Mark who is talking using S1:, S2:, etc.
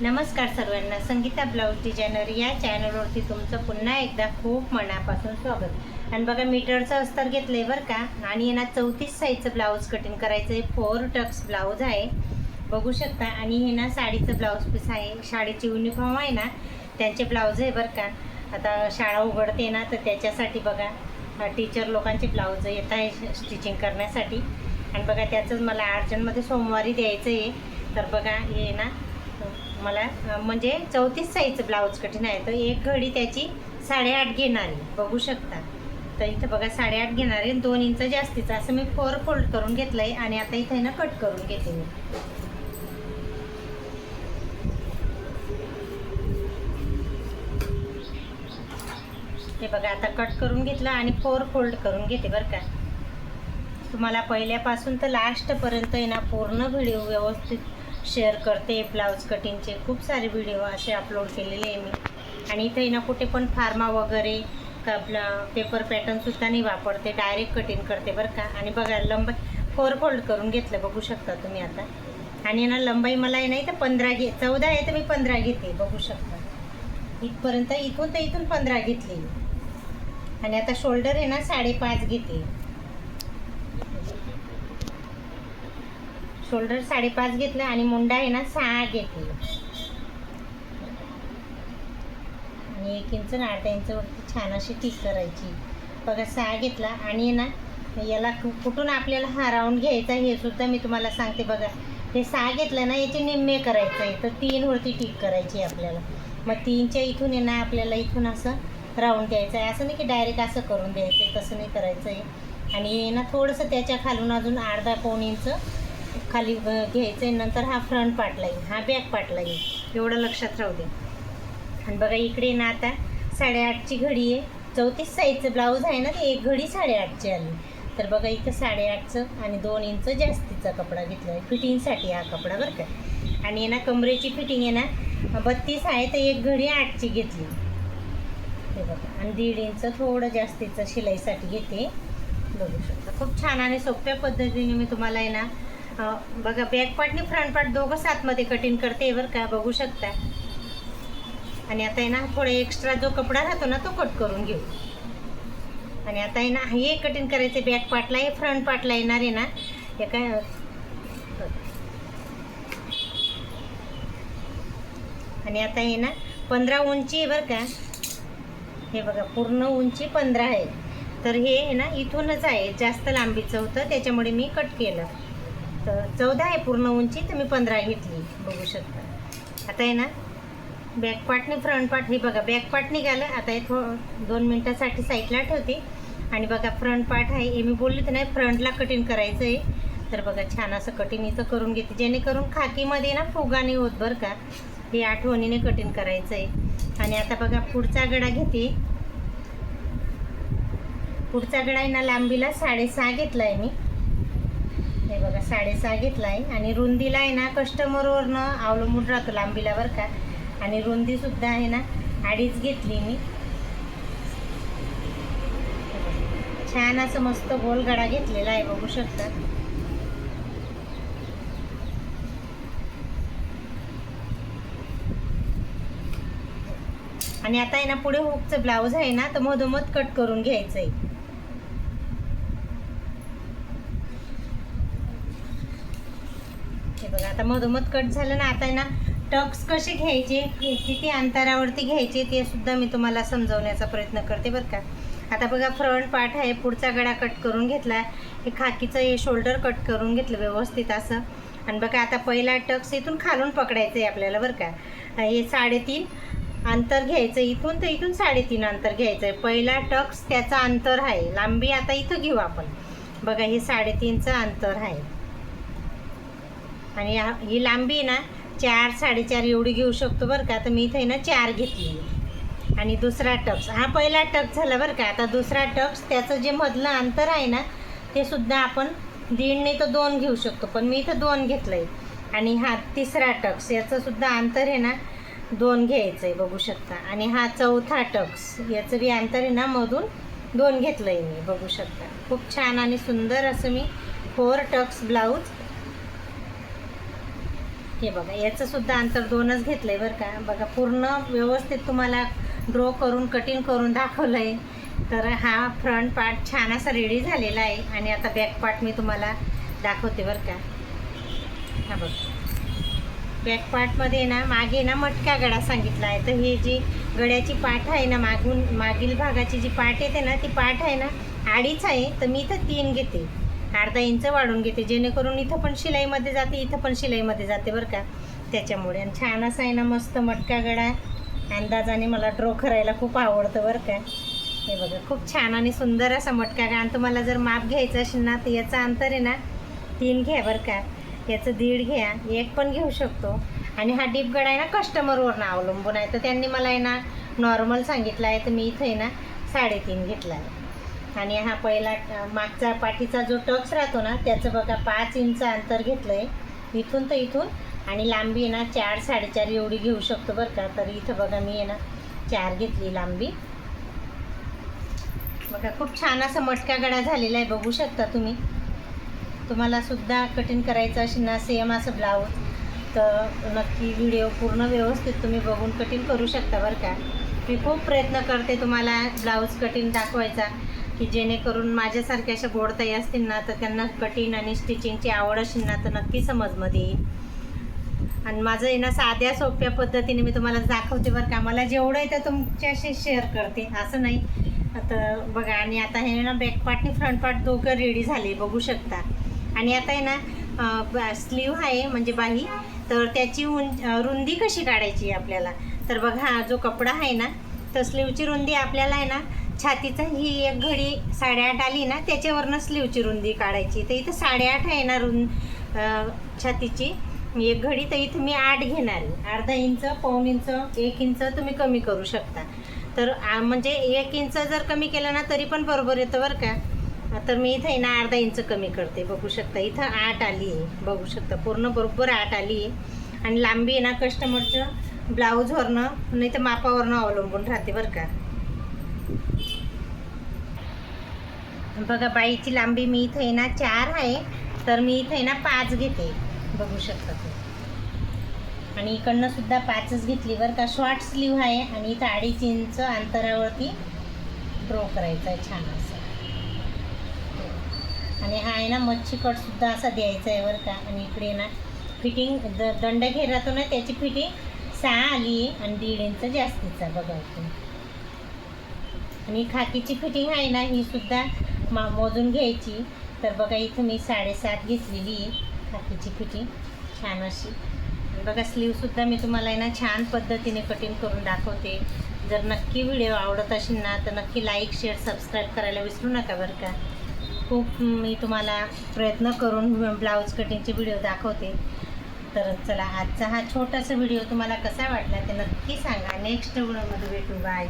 S1: नमस्कार सर्वांना, Sangeeta blouse designer या चॅनलवरती तुमचं पुन्हा एकदा खूप मनापासून स्वागत. आणि बघा, मीटरचं अस्तर घेतलंय बरं का. आणि यांना 34 साईजचं ब्लाऊज कटिंग करायचं आहे. 4 टक्स ब्लाऊज आहे, बघू शकता. आणि हे ना साडीचं ब्लाऊज पीस आहे, शाळेची युनिफॉर्म आहे ना त्यांचे ब्लाऊज आहे बरं का. आता शाळा उघडते ना, तर त्याच्यासाठी बघा टीचर लोकांचे ब्लाऊज येत आहे स्टिचिंग करण्यासाठी. आणि बघा त्याचंच मला अर्जंटमध्ये सोमवारी द्यायचं आहे. तर बघा हे ना मला म्हणजे 34 साईजचं ब्लाऊज कटिंग आहे. तर एक घडी त्याची 8.5 घेणार आहे, बघू शकता. तर इथं बघा 8.5 घेणार आहे, 2 इंच जास्तीचं असं मी 4 फोल्ड करून घेतलं आहे. आणि आता इथं ना कट करून घेते मी. हे बघा आता कट करून घेतलं आणि 4 फोल्ड करून घेते बरं का. तुम्हाला पहिल्यापासून तर लास्टपर्यंत आहे ना पूर्ण व्हिडिओ व्यवस्थित शेअर करते. ब्लाऊज कटिंगचे खूप सारे व्हिडिओ असे अपलोड केलेले आहे मी. आणि इथे ना कुठे पण फार्मा वगैरे पेपर पॅटर्नसुद्धा नाही वापरते, डायरेक्ट कटिंग करते बरं का. आणि बघा लंबाई 4 फोल्ड करून घेतलं, बघू शकता तुम्ही आता. आणि ना लंबाई मला आहे नाही तर 14 आहे, तर मी 15 घेते, बघू शकता. इथपर्यंत इथून तर इथून 15 घेतली. आणि आता शोल्डर आहे ना 5.5 घेते. शोल्डर 5.5 घेतलं आणि मुंडा आहे ना 6 घेते. आणि 1 इंच आणि 8 इंचवरती छान अशी टिक करायची. बघा 6 घेतला. आणि ना याला कुठून आपल्याला हा राऊंड घ्यायचा हे सुद्धा मी तुम्हाला सांगते. बघा हे 6 घेतलं ना, याचे निम्मे करायचं आहे. तर 3 वरती टिक करायची आपल्याला. मग 3च्या इथून आहे ना आपल्याला इथून असं राऊंड द्यायचं आहे. असं नाही की डायरेक्ट असं करून द्यायचं आहे, तसं नाही करायचं आहे. आणि ना थोडंसं त्याच्या खालून अजून अर्धा-पाऊण इंच खाली घ्यायचं आहे. नंतर हा फ्रंट पार्टला येईल, हा बॅक पार्टला येईल, एवढं लक्षात राहू दे. आणि बघा इकडे ना आता 8.5ची घडी आहे. 34 साईजचं ब्लाऊज आहे ना, ते एक घडी 8.5ची आली. तर बघा इथं 8.5चं आणि 2 इंच जास्तीचा कपडा घेतला आहे फिटिंगसाठी, हा कपडा बरं का. आणि ना कमरेची फिटिंग आहे ना 32 आहे, तर एक घडी 8ची घेतली. हे बघा. आणि 1.5 इंच थोडं जास्तीचं शिलाईसाठी घेते, बघू शकता. खूप छान आणि सोप्या पद्धतीने मी तुम्हाला आहे ना बघा बॅक पार्ट आणि फ्रंट पार्ट दोघं साथमध्ये कटिंग करते बरं का, बघू शकता. आणि आता आहे ना थोडा एक्स्ट्रा जो कपडा राहतो ना तो कट करून घेऊ. आणि आता आहे ना हे कटिंग करायचे बॅक पार्टला, हे फ्रंट पार्टला येणार आहे ना. हे काय आणि आता हे ना 15 उंची आहे बरं का. हे बघा पूर्ण उंची 15 आहे. तर हे आहे ना इथूनच आहे, जास्त लांबीचं होतं त्याच्यामुळे मी कट केलं. तर 14 आहे पूर्ण उंची, तर मी 15 घेतली, बघू शकता. आता आहे ना बॅक पार्ट आणि फ्रंट पार्ट, हे बघा बॅक पार्ट निघालं. आता हे 2 मिनटासाठी साईडला ठेवते. आणि बघा फ्रंट पार्ट आहे, हे मी बोलले तर नाही फ्रंटला कटिंग करायचं आहे. तर बघा छान असं कटिंग इथं करून घेते, जेणेकरून खाकीमध्ये ना फुगा नाही होत बरं का. हे आठवणीने कटिंग करायचं आहे. आणि आता बघा पुढचा गळा घेते. पुढचा गळा आहे ना लांबीला 6.5 घेतला आहे मी. हे बघा 6.5 घेतला आहे. आणि रुंदीला आहे ना कस्टमरवरनं अवलंबून राहतो लांबीला बरं का. आणि रुंदीसुद्धा आहे ना 2.5 घेतली मी. छान असं मस्त गोल गळा घेतलेला आहे, बघू शकता. आणि आता आहे ना पुढे हुकचं ब्लाऊज आहे ना, तर मधोमध कट करून घ्यायचं आहे. हे बघा आता मधोमध कट झालं ना. आता आहे ना टक्स कसे घ्यायचे, किती अंतरावरती घ्यायचे ते सुद्धा मी तुम्हाला समजवण्याचा प्रयत्न करते बरं का. आता बघा फ्रंट पार्ट आहे, पुढचा गळा कट करून घेतला. हे खाकीचं हे शोल्डर कट करून घेतलं व्यवस्थित असं. आणि बघा आता पहिला टक्स इथून खालून पकडायचं आहे आपल्याला बरं का. हे 3.5 अंतर घ्यायचं इथून, तर इथून 3.5 अंतर घ्यायचं आहे. पहिला टक्स त्याचा अंतर आहे, लांबी आता इथं घेऊ आपण. बघा हे 3.5चं अंतर आहे. आणि ही लांबी ना 4, 4.5 एवढी घेऊ शकतो बरं का. तर मी इथे ना 4 घेतली. आणि दुसरा टक्स, हा पहिला टक्स झाला बरं का. आता दुसरा टक्स त्याचं जे मधलं अंतर आहे ना ते सुद्धा आपण 1.5 नाही तर 2 घेऊ शकतो, पण मी इथं 2 घेतलं आहे. आणि हा तिसरा टक्स, याचं सुद्धा अंतर आहे ना 2 घ्यायचं आहे, बघू शकता. आणि हा चौथा टक्स, याचं बी अंतर आहे ना मधून 2 घेतलं आहे मी, बघू शकता. खूप छान आणि सुंदर असं मी 4 टक्स ब्लाऊज हे बघा याचं सुद्धा अंतर 2च घेतलं आहे बरं का. बघा पूर्ण व्यवस्थित तुम्हाला ड्रॉ करून कटिंग करून दाखवलं आहे. तर हा फ्रंट पार्ट छान असा रेडी झालेला आहे. आणि आता बॅक पार्ट मी तुम्हाला दाखवते बरं का. हा बघ बॅक पार्टमध्ये ना मागे ना मटका गळा सांगितला आहे. तर हे जी गळ्याची पाठ आहे ना मागील भागाची जी पाठ येते ना ती पाठ आहे ना 2.5 आहे. तर मी इथं 3 घेते, अर्धा इंच वाढून घेते, जेणेकरून इथं पण शिलाईमध्ये जाते, इथं पण शिलाईमध्ये जाते बरं का. त्याच्यामुळे आणि छान असा आहे ना मस्त मटका गळा अंदाजाने मला ड्रॉ करायला खूप आवडतं बरं का. हे बघा खूप छान आणि सुंदर असा मटका गळा. आणि तुम्हाला जर माप घ्यायचं असेल ना तर याचं अंतर आहे ना 3 घ्या बरं का. याचं 1.5 घ्या, 1 पण घेऊ शकतो. आणि हा डीप गळा आहे ना कस्टमरवरनं अवलंबून आहे. तर त्यांनी मला आहे ना नॉर्मल सांगितलं आहे, तर मी इथं आहे ना 3.5 घेतला आहे. आणि हा पहिला मागचा पाठीचा जो टक्स राहतो ना त्याचं बघा 5 इंच अंतर घेतलं आहे इथून तर इथून. आणि लांबी आहे ना 4-4.5 एवढी घेऊ शकतो बरं का. तर इथं बघा मी आहे ना 4 घेतली लांबी. बघा खूप छान असा मटका गळा झालेला आहे, बघू शकता तुम्ही. तुम्हाला सुद्धा कटिंग करायचं असेल ना सेम असं ब्लाऊज, तर नक्की व्हिडिओ पूर्ण व्यवस्थित तुम्ही बघून कटिंग करू शकता बरं का. मी खूप प्रयत्न करते तुम्हाला ब्लाऊज कटिंग दाखवायचा, की जेणेकरून माझ्यासारख्या अशा गोडताई असतील ना तर त्यांना कटिंग आणि स्टिचिंगची आवड असेल ना तर नक्की समजमध्ये येईल. आणि माझं आहे ना साध्या सोप्या पद्धतीने मी तुम्हाला दाखवते बरं का. मला जेवढं आहे ते तुमच्याशी शेअर करते, असं नाही. आता बघा आणि आता हे ना बॅक पार्ट आणि फ्रंट पार्ट दोघं रेडी झाले, बघू शकता. आणि आता आहे ना स्लीव आहे म्हणजे बाही, तर त्याची रुंदी कशी काढायची आपल्याला. तर बघा हा जो कपडा आहे ना तर स्लीवची रुंदी आपल्याला आहे ना छातीचा ही एक घडी 8.5 आली ना त्याच्यावरनं स्लीवची रुंदी काढायची. तर इथं 8.5 आहे ना छातीची एक घडी, तर इथं मी 8 घेणार आहे. अर्धा इंच, पाऊण इंच, 1 इंच तुम्ही कमी करू शकता. तर म्हणजे 1 इंच जर कमी केलं ना तरी पण बरोबर येतं बरं का. तर मी इथं आहे ना अर्धा इंच कमी करते, बघू शकता. इथं 8 आली आहे, बघू शकता पूर्ण बरोबर 8 आली आहे. आणि लांबी आहे ना कस्टमरचं ब्लाऊजवरनं नाही तर मापावरनं अवलंबून राहते बरं का. बघा बाईची लांबी मी इथं आहे ना 4 आहे, तर मी इथं आहे ना 5 घेते, बघू शकता तुम्ही. आणि इकडनं सुद्धा 5च घेतली बरं का. शॉर्ट स्लीव आहे आणि इथं 2.5 इंच अंतरावरती ड्रॉ करायचा आहे छान असं. आणि हा आहे ना मच्छी कटसुद्धा असा द्यायचा आहे बरं का. आणि इकडे ना फिटिंग दंड घेर राहतो ना त्याची फिटिंग 6 आली आहे आणि 1.5 इंच जास्तीचा बघा तुम्ही. आणि खाकीची फिटिंग आहे ना ही सुद्धा मोजून घ्यायची. तर बघा इथं मी 7.5 घेतलेली आहे खाकीची फिटिंग छान अशी. बघा स्लीवसुद्धा मी तुम्हाला आहे ना छान पद्धतीने कटिंग करून दाखवते. जर नक्की व्हिडिओ आवडत असेल ना तर नक्की लाईक शेअर सबस्क्राईब करायला विसरू नका बरं का. खूप मी तुम्हाला प्रयत्न करून ब्लाऊज कटिंगचे व्हिडिओ दाखवते. तर चला आजचा हा छोटासा व्हिडिओ तुम्हाला कसा वाटला ते नक्की सांगा. नेक्स्ट व्हिडिओमध्ये भेटू. बाय.